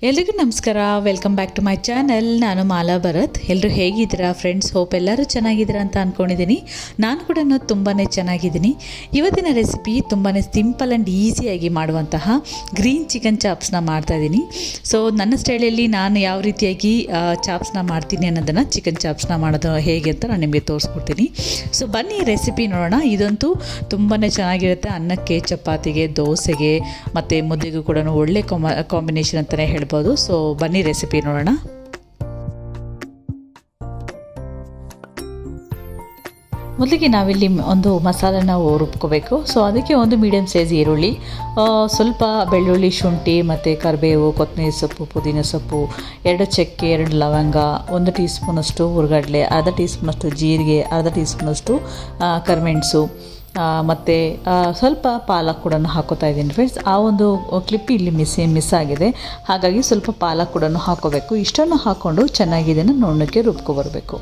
ಎಲ್ರಿಗೂ ನಮಸ್ಕಾರ. Welcome back to my channel. ನಾನು ಮಾಲಾ ಭರತ್. ಎಲ್ಲರೂ ಹೇಗಿದ್ದೀರಾ ಫ್ರೆಂಡ್ಸ್? ಹೋಪ್ ಎಲ್ಲರೂ ಚೆನ್ನಾಗಿದ್ದೀರಾ ಅಂತ ಅಂದ್ಕೊಂಡಿದ್ದೀನಿ. ನಾನು ಕೂಡ ತುಂಬಾ ಚೆನ್ನಾಗಿದ್ದೀನಿ. ಇವತ್ತಿನ ರೆಸಿಪಿ ತುಂಬಾ ಸಿಂಪಲ್ ಆ್ಯಂಡ್ ಈಸಿಯಾಗಿ ಮಾಡುವಂತಹ ಗ್ರೀನ್ ಚಿಕನ್ ಚಾಪ್ಸ್ನ ಮಾಡ್ತಾಯಿದ್ದೀನಿ. ಸೊ ನನ್ನ ಸ್ಟೈಲಲ್ಲಿ ನಾನು ಯಾವ ರೀತಿಯಾಗಿ ಚಾಪ್ಸ್ನ ಮಾಡ್ತೀನಿ ಅನ್ನೋದನ್ನು, ಚಿಕನ್ ಚಾಪ್ಸ್ನ ಮಾಡೋದು ಹೇಗೆ ಅಂತ ನಾನು ನಿಮಗೆ ತೋರಿಸ್ಕೊಡ್ತೀನಿ. ಸೊ ಬನ್ನಿ ರೆಸಿಪಿ ನೋಡೋಣ. ಇದಂತೂ ತುಂಬಾ ಚೆನ್ನಾಗಿರುತ್ತೆ. ಅನ್ನಕ್ಕೆ, ಚಪಾತಿಗೆ, ದೋಸೆಗೆ ಮತ್ತು ಮುದ್ದೆಗೂ ಕೂಡ ಒಳ್ಳೆ ಕಾಂಬಿನೇಷನ್ ಅಂತಲೇ ಹೇಳ್ಬೋದು. ಸೊ ಬನ್ನಿ ರೆಸಿಪಿ ನೋಡೋಣ. ಮೊದಲಿಗೆ ನಾವಿಲ್ಲಿ ಒಂದು ಮಸಾಲೆನ ರುಬ್ಕೋಬೇಕು. ಸೊ ಅದಕ್ಕೆ ಒಂದು ಮೀಡಿಯಮ್ ಸೈಜ್ ಈರುಳ್ಳಿ, ಸ್ವಲ್ಪ ಬೆಳ್ಳುಳ್ಳಿ, ಶುಂಠಿ ಮತ್ತು ಕರಿಬೇವು, ಕೊತ್ತಂಬರಿ ಸೊಪ್ಪು, ಪುದೀನ ಸೊಪ್ಪು, 2 ಚಕ್ಕೆ, 2 ಲವಂಗ, 1 ಟೀ ಸ್ಪೂನಷ್ಟು ಹುರ್ಗಡ್ಲೆ, ಅರ್ಧ ಟೀ ಸ್ಪೂನಷ್ಟು ಜೀರಿಗೆ, ಅರ್ಧ ಟೀ ಸ್ಪೂನಷ್ಟು ಕರಿಮೆಣಸು ಮತ್ತು ಸ್ವಲ್ಪ ಪಾಲಕ್ ಕೂಡ ಹಾಕೋತಾ ಇದ್ದೀನಿ ಫ್ರೆಂಡ್ಸ್. ಆ ಒಂದು ಕ್ಲಿಪ್ ಇಲ್ಲಿ ಮಿಸ್ ಆಗಿದೆ, ಹಾಗಾಗಿ ಸ್ವಲ್ಪ ಪಾಲಕ್ ಕೂಡ ಹಾಕೋಬೇಕು. ಇಷ್ಟನ್ನು ಹಾಕ್ಕೊಂಡು ಚೆನ್ನಾಗಿ ಇದನ್ನು ನುಣ್ಣಗೆ ರುಬ್ಕೊಬರಬೇಕು.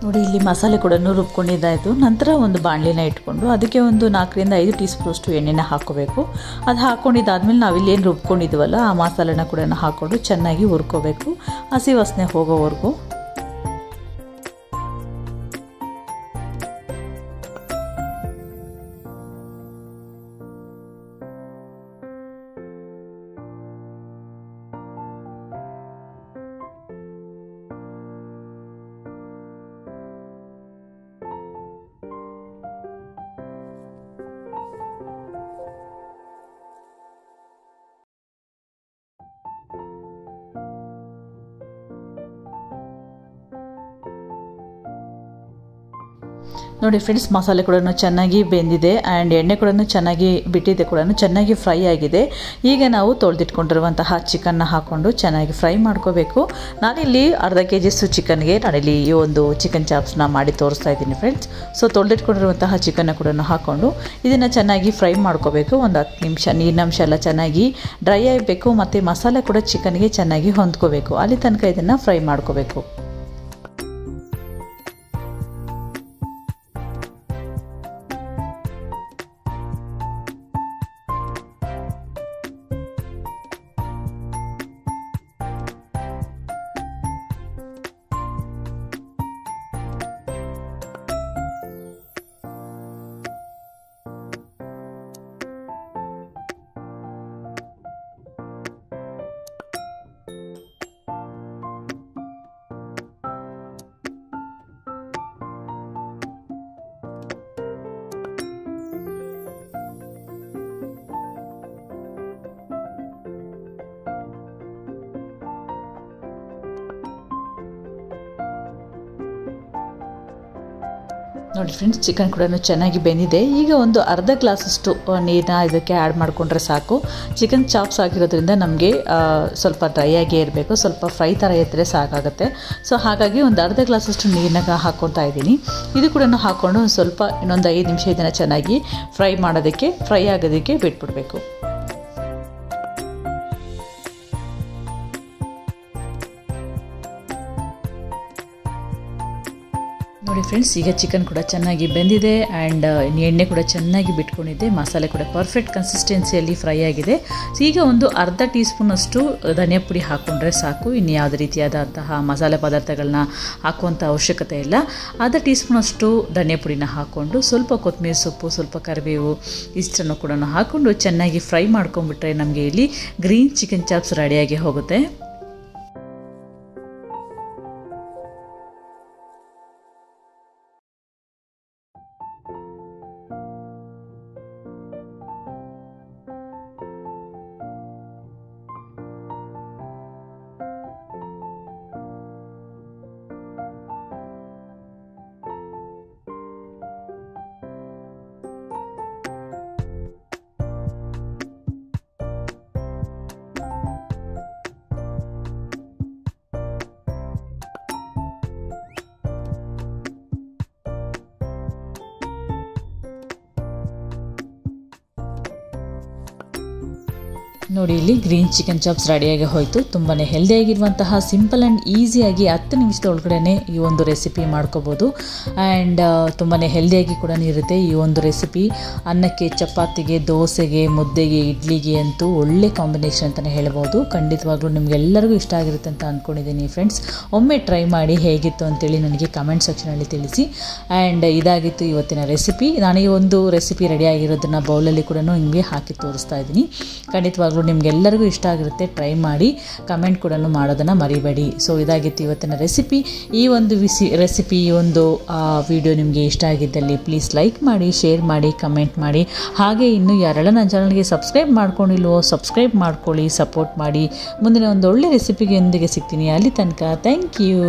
ನೋಡಿ, ಇಲ್ಲಿ ಮಸಾಲೆ ಕೂಡ ರುಬ್ಕೊಂಡಿದ್ದಾಯಿತು. ನಂತರ ಒಂದು ಬಾಣಲಿನ ಇಟ್ಕೊಂಡು ಅದಕ್ಕೆ ಒಂದು 4 ರಿಂದ 5 ಟೀ ಸ್ಪೂನಷ್ಟು ಎಣ್ಣೆನ ಹಾಕೋಬೇಕು. ಅದು ಹಾಕ್ಕೊಂಡಿದ್ದಾದ್ಮೇಲೆ ನಾವಿಲ್ಲಿ ಏನು ರುಬ್ಕೊಂಡಿದ್ವಲ್ಲ ಆ ಮಸಾಲೆನ ಕೂಡ ಹಾಕ್ಕೊಂಡು ಚೆನ್ನಾಗಿ ಹುರ್ಕೋಬೇಕು, ಹಸಿ ವಾಸನೆ ಹೋಗೋವರೆಗೂ. ನೋಡಿ ಫ್ರೆಂಡ್ಸ್, ಮಸಾಲೆ ಕೂಡ ಚೆನ್ನಾಗಿ ಬೆಂದಿದೆ ಆ್ಯಂಡ್ ಎಣ್ಣೆ ಕೂಡ ಚೆನ್ನಾಗಿ ಬಿಟ್ಟಿದೆ, ಕೂಡ ಚೆನ್ನಾಗಿ ಫ್ರೈ ಆಗಿದೆ. ಈಗ ನಾವು ತೊಳೆದಿಟ್ಕೊಂಡಿರುವಂತಹ ಚಿಕನ್ನ ಹಾಕ್ಕೊಂಡು ಚೆನ್ನಾಗಿ ಫ್ರೈ ಮಾಡ್ಕೋಬೇಕು. ನಾನಿಲ್ಲಿ ಅರ್ಧ KG ಚಿಕನ್ಗೆ ನಾನಿಲ್ಲಿ ಈ ಒಂದು ಚಿಕನ್ ಚಾಪ್ಸ್ನ ಮಾಡಿ ತೋರಿಸ್ತಾ ಇದ್ದೀನಿ ಫ್ರೆಂಡ್ಸ್. ಸೊ ತೊಳೆದಿಟ್ಕೊಂಡಿರುವಂತಹ ಚಿಕನ್ನ ಕೂಡ ಹಾಕ್ಕೊಂಡು ಇದನ್ನು ಚೆನ್ನಾಗಿ ಫ್ರೈ ಮಾಡ್ಕೋಬೇಕು. ಒಂದು 10 ನಿಮಿಷ, ನೀರಿನಂಶ ಎಲ್ಲ ಚೆನ್ನಾಗಿ ಡ್ರೈ ಆಗಬೇಕು ಮತ್ತು ಮಸಾಲೆ ಕೂಡ ಚಿಕನ್ಗೆ ಚೆನ್ನಾಗಿ ಹೊಂದ್ಕೋಬೇಕು. ಅಲ್ಲಿ ತನಕ ಇದನ್ನು ಫ್ರೈ ಮಾಡ್ಕೋಬೇಕು. ನೋಡಿ ಫ್ರೆಂಡ್ಸ್, ಚಿಕನ್ ಕೂಡ ಚೆನ್ನಾಗಿ ಬೆಂದಿದೆ. ಈಗ ಒಂದು ಅರ್ಧ ಗ್ಲಾಸಷ್ಟು ನೀರನ್ನ ಇದಕ್ಕೆ ಆ್ಯಡ್ ಮಾಡಿಕೊಂಡ್ರೆ ಸಾಕು. ಚಿಕನ್ ಚಾಪ್ಸ್ ಆಗಿರೋದ್ರಿಂದ ನಮಗೆ ಸ್ವಲ್ಪ ಡ್ರೈ ಆಗೇ ಇರಬೇಕು, ಸ್ವಲ್ಪ ಫ್ರೈ ಥರ ಇದ್ದರೆ ಸಾಕಾಗುತ್ತೆ. ಸೊ ಹಾಗಾಗಿ ಒಂದು ಅರ್ಧ ಗ್ಲಾಸಷ್ಟು ನೀರನ್ನ ಹಾಕ್ಕೊತಾ ಇದ್ದೀನಿ. ಇದು ಕೂಡ ಹಾಕ್ಕೊಂಡು ಸ್ವಲ್ಪ ಇನ್ನೊಂದು 5 ನಿಮಿಷ ಇದನ್ನು ಚೆನ್ನಾಗಿ ಫ್ರೈ ಆಗೋದಕ್ಕೆ ಬಿಟ್ಬಿಡಬೇಕು. ನೋಡಿ ಫ್ರೆಂಡ್ಸ್, ಈಗ ಚಿಕನ್ ಕೂಡ ಚೆನ್ನಾಗಿ ಬೆಂದಿದೆ ಆ್ಯಂಡ್ ಎಣ್ಣೆ ಕೂಡ ಚೆನ್ನಾಗಿ ಬಿಟ್ಕೊಂಡಿದೆ. ಮಸಾಲೆ ಕೂಡ ಪರ್ಫೆಕ್ಟ್ ಕನ್ಸಿಸ್ಟೆನ್ಸಿಯಲ್ಲಿ ಫ್ರೈ ಆಗಿದೆ. ಈಗ ಒಂದು ಅರ್ಧ ಟೀ ಸ್ಪೂನಷ್ಟು ಧನಿಯಾ ಪುಡಿ ಹಾಕ್ಕೊಂಡ್ರೆ ಸಾಕು. ಇನ್ನು ಯಾವುದೇ ರೀತಿಯಾದಂತಹ ಮಸಾಲೆ ಪದಾರ್ಥಗಳನ್ನ ಹಾಕುವಂಥ ಅವಶ್ಯಕತೆ ಇಲ್ಲ. ಅರ್ಧ ಟೀ ಸ್ಪೂನಷ್ಟು ಧನಿಯಾ ಪುಡಿನ ಹಾಕ್ಕೊಂಡು ಸ್ವಲ್ಪ ಕೊತ್ತಂಬರಿ ಸೊಪ್ಪು, ಸ್ವಲ್ಪ ಕರಿಬೇವು ಇಷ್ಟನ್ನು ಕೂಡ ಹಾಕ್ಕೊಂಡು ಚೆನ್ನಾಗಿ ಫ್ರೈ ಮಾಡ್ಕೊಂಡ್ಬಿಟ್ರೆ ನಮಗೆ ಇಲ್ಲಿ ಗ್ರೀನ್ ಚಿಕನ್ ಚಾಪ್ಸ್ ರೆಡಿಯಾಗಿ ಹೋಗುತ್ತೆ. ನೋಡಿ ಇಲ್ಲಿ ಗ್ರೀನ್ ಚಿಕನ್ ಚಾಪ್ಸ್ ರೆಡಿಯಾಗಿ ಹೋಯಿತು. ತುಂಬಾ ಹೆಲ್ದಿಯಾಗಿರುವಂತಹ ಸಿಂಪಲ್ ಆ್ಯಂಡ್ ಈಸಿಯಾಗಿ 10 ನಿಮಿಷದ ಒಳಗಡೆ ಈ ಒಂದು ರೆಸಿಪಿ ಮಾಡ್ಕೋಬೋದು. ಆ್ಯಂಡ್ ತುಂಬಾ ಹೆಲ್ದಿಯಾಗಿ ಕೂಡ ಇರುತ್ತೆ ಈ ಒಂದು ರೆಸಿಪಿ. ಅನ್ನಕ್ಕೆ, ಚಪಾತಿಗೆ, ದೋಸೆಗೆ, ಮುದ್ದೆಗೆ, ಇಡ್ಲಿಗೆ ಅಂತೂ ಒಳ್ಳೆ ಕಾಂಬಿನೇಷನ್ ಅಂತಲೇ ಹೇಳ್ಬೋದು. ಖಂಡಿತವಾಗ್ಲೂ ನಿಮಗೆಲ್ಲರಿಗೂ ಇಷ್ಟ ಆಗಿರುತ್ತೆ ಅಂತ ಅಂದ್ಕೊಂಡಿದ್ದೀನಿ ಫ್ರೆಂಡ್ಸ್. ಒಮ್ಮೆ ಟ್ರೈ ಮಾಡಿ ಹೇಗಿತ್ತು ಅಂತೇಳಿ ನನಗೆ ಕಮೆಂಟ್ ಸೆಕ್ಷನಲ್ಲಿ ತಿಳಿಸಿ. ಆ್ಯಂಡ್ ಇದಾಗಿತ್ತು ಇವತ್ತಿನ ರೆಸಿಪಿ. ನಾನು ಈ ಒಂದು ರೆಸಿಪಿ ರೆಡಿಯಾಗಿರೋದನ್ನು ಬೌಲಲ್ಲಿ ಕೂಡ ನಿಮಗೆ ಹಾಕಿ ತೋರಿಸ್ತಾ ಇದ್ದೀನಿ. ಖಂಡಿತವಾಗ್ಲೂ ನಿಮಗೆಲ್ಲರಿಗೂ ಇಷ್ಟ ಆಗಿರುತ್ತೆ. ಟ್ರೈ ಮಾಡಿ ಕಮೆಂಟ್ ಕೂಡ ಮಾಡೋದನ್ನು ಮರಿಬೇಡಿ. ಸೊ ಇದಾಗಿತ್ತು ಇವತ್ತಿನ ರೆಸಿಪಿ. ಈ ಒಂದು ರೆಸಿಪಿ, ಈ ಒಂದು ವಿಡಿಯೋ ನಿಮಗೆ ಇಷ್ಟ ಆಗಿದ್ದಲ್ಲಿ ಪ್ಲೀಸ್ ಲೈಕ್ ಮಾಡಿ, ಶೇರ್ ಮಾಡಿ, ಕಮೆಂಟ್ ಮಾಡಿ. ಹಾಗೆ ಇನ್ನೂ ಯಾರೆಲ್ಲ ನನ್ನ ಚಾನಲ್ಗೆ ಸಬ್ಸ್ಕ್ರೈಬ್ ಮಾಡ್ಕೊಂಡಿಲ್ವೋ ಸಬ್ಸ್ಕ್ರೈಬ್ ಮಾಡ್ಕೊಳ್ಳಿ, ಸಪೋರ್ಟ್ ಮಾಡಿ. ಮುಂದಿನ ಒಂದು ಒಳ್ಳೆ ರೆಸಿಪಿಗೆ ಸಿಗ್ತೀನಿ. ಅಲ್ಲಿ ತನಕ ಥ್ಯಾಂಕ್ ಯು.